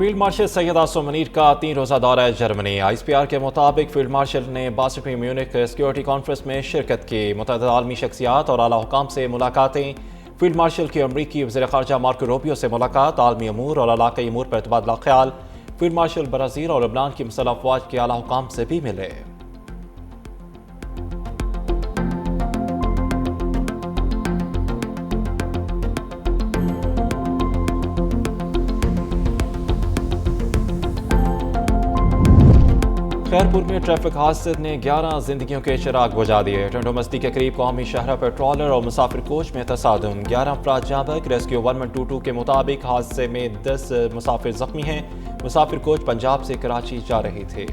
Field marshal Syed Asim Munir का 3 रोज़ा दौरा है जर्मनी। ISPR के मुताबिक फील्ड मार्शल ने 62वीं म्यूनिख सिक्योरिटी कॉन्फ्रेंस में शिरकत की। मुतअद्दिद आलमी शख्सियात और आला हुकाम से मुलाकातें। फील्ड मार्शल की अमरीकी वज़ीर ख़ारजा मार्को रूबियो से मुलाकात। आलमी अमूर और इलाक़ाई अमूर पर तबादला ख्याल। फील्ड मार्शल ब्राज़ील और लबनान की मुसल्लह अफ़वाज के आला हुकाम से भी मिले। खैरपुर में ट्रैफिक हादसे ने 11 जिंदगियों के चिराग बुझा दिए। टंडो मस्ती के करीब कौमी शहरा पर ट्रॉलर और मुसाफिर कोच में तसादुम, 11 अफराद जाँ बहक। रेस्क्यू 1122 के मुताबिक हादसे में 10 मुसाफिर जख्मी हैं। मुसाफिर कोच पंजाब से कराची जा रहे थे।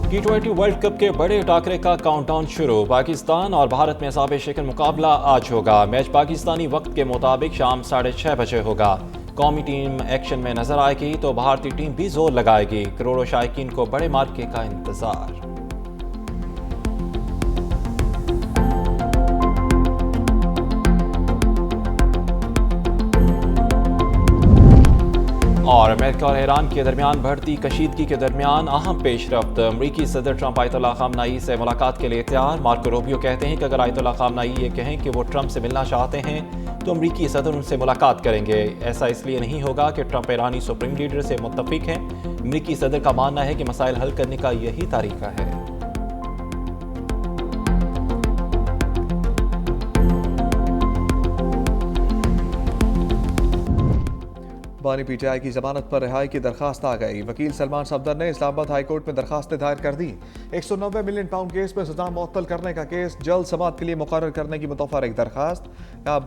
T20 वर्ल्ड कप के बड़े टाकरे का काउंटडाउन शुरू। पाकिस्तान और भारत में साबित शिकन मुकाबला आज होगा। मैच पाकिस्तानी वक्त के मुताबिक शाम 6:30 बजे होगा। कौमी टीम एक्शन में नजर आएगी तो भारतीय टीम भी जोर लगाएगी। करोड़ों शायकीन को बड़े मार्के का इंतजार। और अमेरिका और ईरान के दरमियान बढ़ती कशीदगी के दरमियान अहम पेशरफ्त। अमरीकी सदर ट्रंप आयतुल्लाह खामनाई से मुलाकात के लिए तैयार। मार्को रूबियो कहते हैं कि अगर आयतुल्लाह खामनाई ये कहें कि वो ट्रंप से मिलना चाहते हैं तो अमरीकी सदर उनसे मुलाकात करेंगे। ऐसा इसलिए नहीं होगा कि ट्रंप ईरानी सुप्रीम लीडर से मुत्तफिक हैं। अमरीकी सदर का मानना है कि मसाइल हल करने का यही तरीका है। बानी पीटीआई की जमानत पर रिहाई की दरखास्त आ गई। वकील सलमान सफदर ने इस्लामाबाद हाई कोर्ट में दरखास्तें दायर कर दी। 190 मिलियन पाउंड केस में सजा मुअत्तल करने का केस जल्द समाअत के लिए मुकर्रर करने की मुतफ़र एक दरखास्त।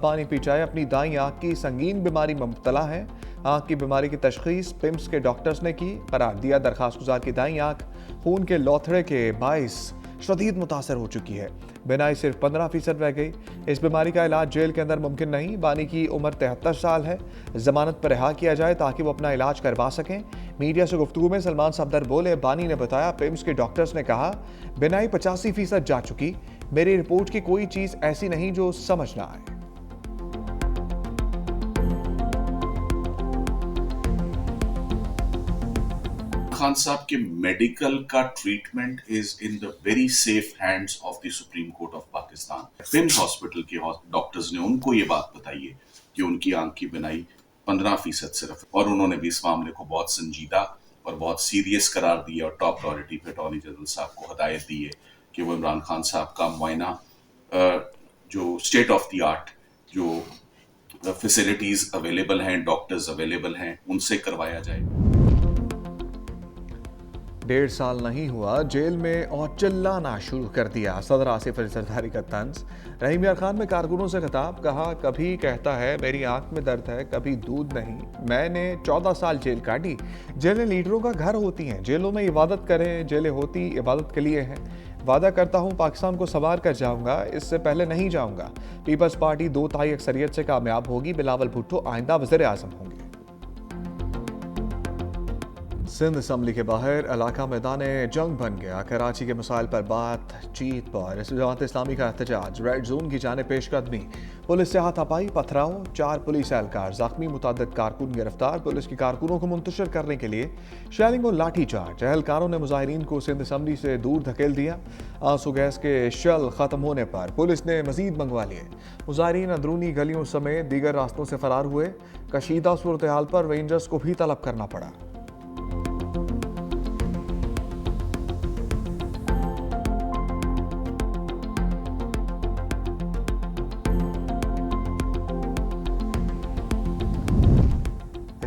बानी पीटीआई अपनी दाईं आंख की संगीन बीमारी में मुब्तला है। आंख की बीमारी की तशखीस पिम्स के डॉक्टर्स ने की। करार दिया दरखास्त गुजार की दाईं आंख खून के लौथड़े के बाइस शदीद मुतासर हो चुकी है। बिनाई सिर्फ 15% रह गई। इस बीमारी का इलाज जेल के अंदर मुमकिन नहीं। बानी की उम्र 73 साल है। जमानत पर रिहा किया जाए ताकि वो अपना इलाज करवा सकें। मीडिया से गुफ्तगू में सलमान सफदर बोले, बानी ने बताया पिम्स के डॉक्टर्स ने कहा बिनाई 85% जा चुकी। मेरी रिपोर्ट की कोई चीज ऐसी नहीं जो समझ ना आए। खान साहब के मेडिकल का treatment is in the very safe hands of the supreme court of Pakistan. PIMS hospital के डॉक्टर्स ने उनको ये बात बताई है कि उनकी आंख की बिनाई 15% सिर्फ, और उन्होंने भी इस मामले को बहुत संजीदा और बहुत सीरियस करार दिया और टॉप प्रायोरिटी पे अटॉर्नी जनरल साहब को हदायत दी है कि वो इमरान खान साहब का मुआयना जो स्टेट ऑफ द आर्ट जो फैसिलिटीज अवेलेबल हैं, डॉक्टर्स अवेलेबल हैं, उनसे करवाया जाए। 1.5 साल नहीं हुआ जेल में और चिल्लाना शुरू कर दिया। सदर आसिफ अली जरदारी का तंज। रहीम यार खान में कारकुनों से खिताब। कहा कभी कहता है मेरी आंख में दर्द है, कभी दूध नहीं। मैंने 14 साल जेल काटी। जेलें लीडरों का घर होती हैं। जेलों में इबादत करें। जेलें होती इबादत के लिए हैं। वादा करता हूं पाकिस्तान को संवार कर जाऊंगा, इससे पहले नहीं जाऊंगा। पीपल्स पार्टी 2 तिहाई अक्सरियत से कामयाब होगी। बिलावल भुट्टो आइंदा वज़ीर आज़म होंगे। सिंध असम्बली के बाहर इलाका मैदान जंग बन गया। कराची के मसाइल पर बातचीत पर जमात इस्लामी का एहतजाज। रेड जोन की जाने पेशकदमी। पुलिस से हाथापाई, पथराव, 4 पुलिस एहलकार जख्मी, मुतअद्दिद कारकुन गिरफ्तार। पुलिस की कारकुनों को मुंतशिर करने के लिए शेलिंग और लाठी चार्ज। एहलकारों ने मुजाहिरीन को सिंध असम्बली से दूर धकेल दिया। आंसू गैस के शल खत्म होने पर पुलिस ने मजीद मंगवा लिए। मुजाहिरीन अंदरूनी गलियों समेत दीगर रास्तों से फरार हुए। कशीदा सूरत हाल पर रेंजर्स को भी तलब करना पड़ा।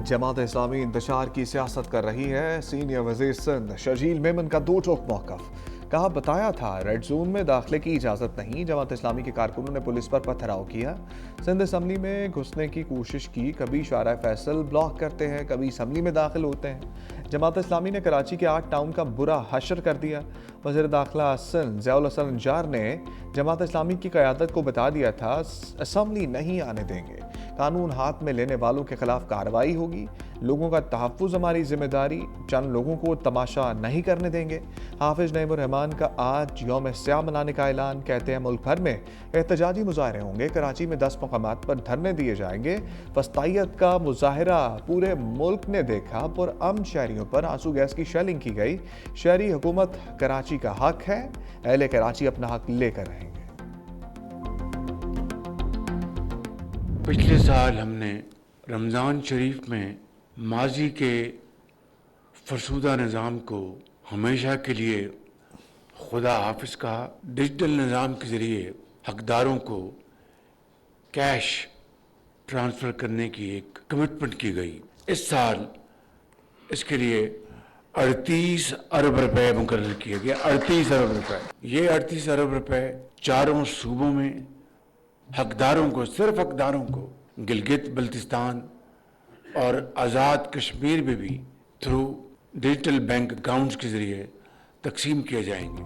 जमात इस्लामी इंतशार की सियासत कर रही है। सीनियर वजीर सिंध शर्जील मेमन का 2 टोक मौक़िफ़। कहा बताया था रेड जोन में दाखिले की इजाज़त नहीं। जमात इस्लामी के कारकुनों ने पुलिस पर पथराव किया। सिंध असम्बली में घुसने की कोशिश की। कभी शारा फैसल ब्लॉक करते हैं, कभी असम्बली में दाखिल होते हैं। जमात इस्लामी ने कराची के 8 टाउन का बुरा हशर कर दिया। वज़ीर दाखिला सिंध ज़ियाउल हसन अंजार ने जमात इस्लामी की क़यादत को बता दिया था असम्बली नहीं आने देंगे। कानून हाथ में लेने वालों के खिलाफ कार्रवाई होगी। लोगों का तहफ़्फ़ुज़ हमारी जिम्मेदारी, चंद लोगों को तमाशा नहीं करने देंगे। हाफिज नईमुर रहमान का आज यौम स्याह मनाने का ऐलान। कहते हैं मुल्क भर में एहतजाजी मुजाहरे होंगे। कराची में 10 मकामात पर धरने दिए जाएंगे। वस्तायत का मुजाहरा पूरे मुल्क ने देखा। पुरअमन शहरियों पर आंसू गैस की शेलिंग की गई। शहरी हुकूमत कराची का हक है, अहले कराची अपना हक लेकर रहेंगे। पिछले साल हमने रमज़ान शरीफ में माजी के फरसूदा निज़ाम को हमेशा के लिए खुदा हाफिज कहा। डिजिटल निज़ाम के ज़रिए हकदारों को कैश ट्रांसफ़र करने की एक कमिटमेंट की गई। इस साल इसके लिए 38 अरब रुपए मुकर्रर किए गए। 38 अरब रुपए। ये 38 अरब रुपए चारों सूबों में हकदारों को, सिर्फ हकदारों को, गिलगित बल्तिस्तान और आज़ाद कश्मीर में भी थ्रू डिजिटल बैंक अकाउंट्स के ज़रिए तकसीम किए जाएंगे।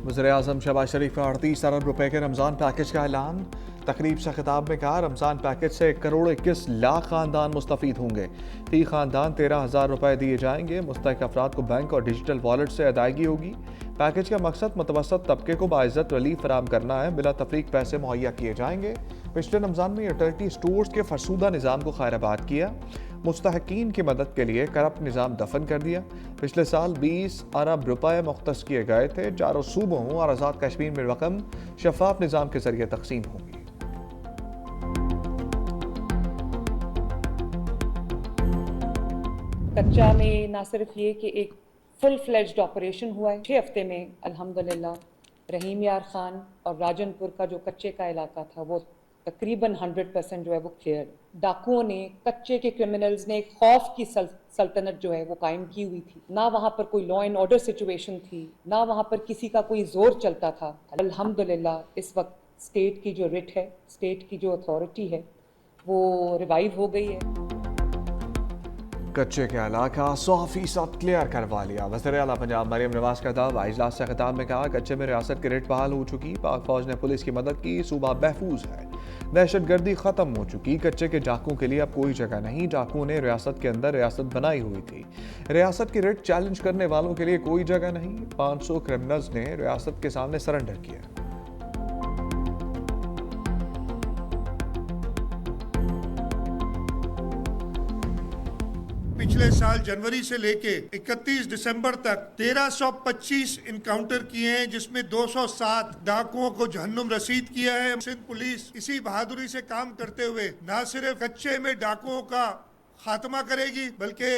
वज़ीर-ए-आज़म शहबाज शरीफ का 38 अरब रुपए के रमज़ान पैकेज का ऐलान। तकरीब से खिताब में कहा, रमज़ान पैकेज से 1 करोड़ 21 लाख ख़ानदान मुस्तफ़ीद होंगे। फी ख़ानदान 13,000 रुपए दिए जाएंगे। मुस्तहिक़ अफराद को बैंक और डिजिटल वॉलेट से अदायगी होगी। पैकेज का मकसद मुतवस्सत तबके को बाइज़्ज़त रिलीफ फराहम करना है। बिला तफरीक पैसे मुहैया किए जाएंगे। पिछले रमज़ान में यूटिलिटी स्टोर्स के फरसूदा निज़ाम को खैराबाद किया। मुस्तहक़ीन की मदद के लिए करप्ट निज़ाम दफन कर दिया। पिछले साल 20 अरब रुपए मुख्तस किए गए थे। चारों सूबों और आज़ाद कश्मीर में रकम शफाफ निज़ाम के जरिए तकसीम होगी। कच्चा में ना सिर्फ ये कि एक फुल फ्लेज्ड ऑपरेशन हुआ है 6 हफ्ते में, अल्हम्दुलिल्लाह रहीम यार खान और राजनपुर का जो कच्चे का इलाका था वो तकरीबन 100% जो है वो क्लियर। डाकुओं ने, कच्चे के क्रिमिनल्स ने एक खौफ की सल्तनत जो है वो कायम की हुई थी। ना वहाँ पर कोई लॉ एंड ऑर्डर सिचुएशन थी, ना वहाँ पर किसी का कोई जोर चलता था। अल्हम्दुलिल्लाह इस वक्त स्टेट की जो रिट है, स्टेट की जो अथॉरिटी है वो रिवाइव हो गई है। कच्चे का इलाका 100% क्लियर करवा लिया। वज़ीर-ए-आला पंजाब मरियम नवाज का दावा। इजलास से खिताब में कहा, कच्चे में रियासत की रेट बहाल हो चुकी। पाक फौज ने पुलिस की मदद की। सूबा महफूज है। दहशत गर्दी खत्म हो चुकी। कच्चे के डाकुओं के लिए अब कोई जगह नहीं। डाकुओं ने रियासत के अंदर रियासत बनाई हुई थी। रियासत की रेट चैलेंज करने वालों के लिए कोई जगह नहीं। 500 क्रिमिनल्स ने रियासत के सामने सरेंडर किया। पिछले साल जनवरी से लेके 31 दिसंबर तक 1325 इनकाउंटर किए हैं, जिसमें 207 डाकुओं को जहन्नुम रसीद किया है। सिंध पुलिस इसी बहादुरी से काम करते हुए न सिर्फ कच्चे में डाकुओं का खात्मा करेगी, बल्कि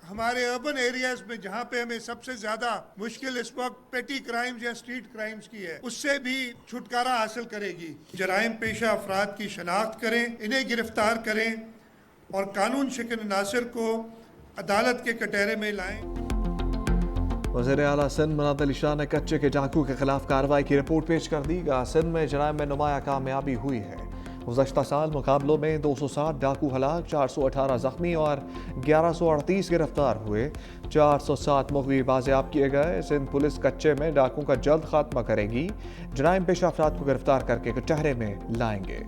हमारे अर्बन एरियाज में जहाँ पे हमें सबसे ज्यादा मुश्किल इस वक्त पेटी क्राइम्स या स्ट्रीट क्राइम्स की है, उससे भी छुटकारा हासिल करेगी। जराइम पेशा अफराद की शनाख्त करें, इन्हें गिरफ्तार करें और कानून शिकन नासिर को अदालत के कटहरे में लाएं। वज़ीर-ए-आला सिंध मुनाद अली शाह ने कच्चे के डाकू के खिलाफ कार्रवाई की रिपोर्ट पेश कर दी। सिंध में जराइम में नुमाया कामयाबी हुई है। गुज़श्ता साल मुकाबलों में 260 डाकू हलाक, 418 जख्मी और 1138 गिरफ्तार हुए। 407 मुखबिर बाज़ेयाब किए गए। सिंध पुलिस कच्चे में डाकू का जल्द खात्मा करेगी। जराइम पेशा अफराद को गिरफ्तार करके कटहरे में लाएंगे।